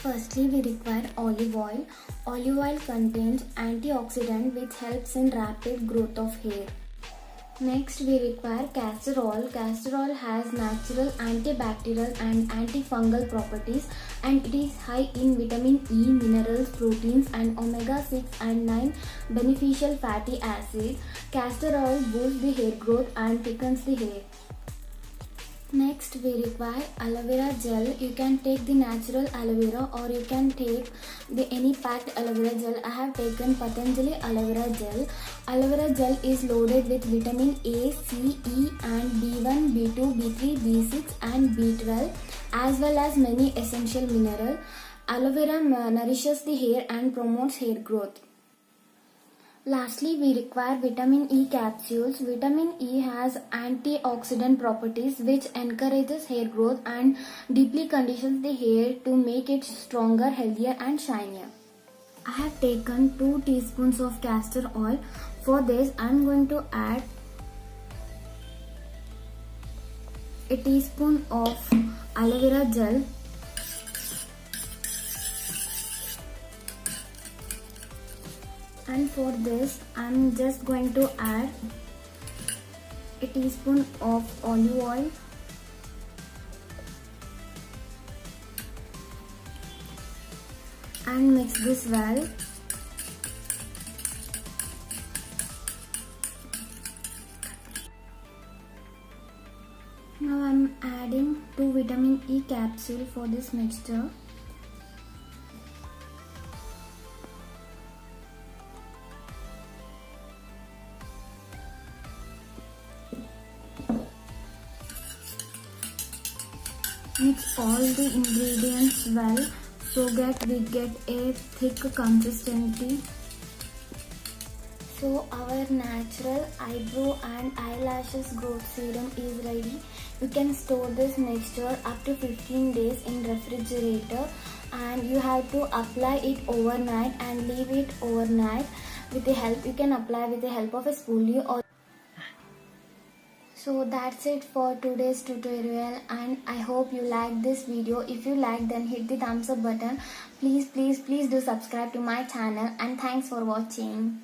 Firstly, we require olive oil. Olive oil contains antioxidant which helps in rapid growth of hair. Next, we require castor oil. Castor oil has natural antibacterial and antifungal properties, and it is high in vitamin E, minerals, proteins, and omega-6 and 9 beneficial fatty acids. Castor oil boosts the hair growth and thickens the hair. Next, we require aloe vera gel. You can take the natural aloe vera or you can take the any packed aloe vera gel. I have taken Patanjali aloe vera gel. Aloe vera gel is loaded with vitamin A, C, E and B1, B2, B3, B6 and B12 as well as many essential minerals. Aloe vera nourishes the hair and promotes hair growth. Lastly, we require vitamin E capsules. Vitamin E has antioxidant properties which encourages hair growth and deeply conditions the hair to make it stronger, healthier and shinier. I have taken 2 teaspoons of castor oil. For this, I am going to add a teaspoon of aloe vera gel. And for this, I'm just going to add a teaspoon of olive oil and mix this well. Now I'm adding 2 vitamin E capsule for this mixture. Mix all the ingredients well so that we get a thick consistency. So our natural eyebrow and eyelashes growth serum is ready. You can store this mixture up to 15 days in refrigerator, and you have to apply it overnight and leave it overnight with the help. You can apply with the help of a spoolie or. So that's it for today's tutorial, and I hope you liked this video. If you liked, then hit the thumbs up button. Please do subscribe to my channel, and thanks for watching.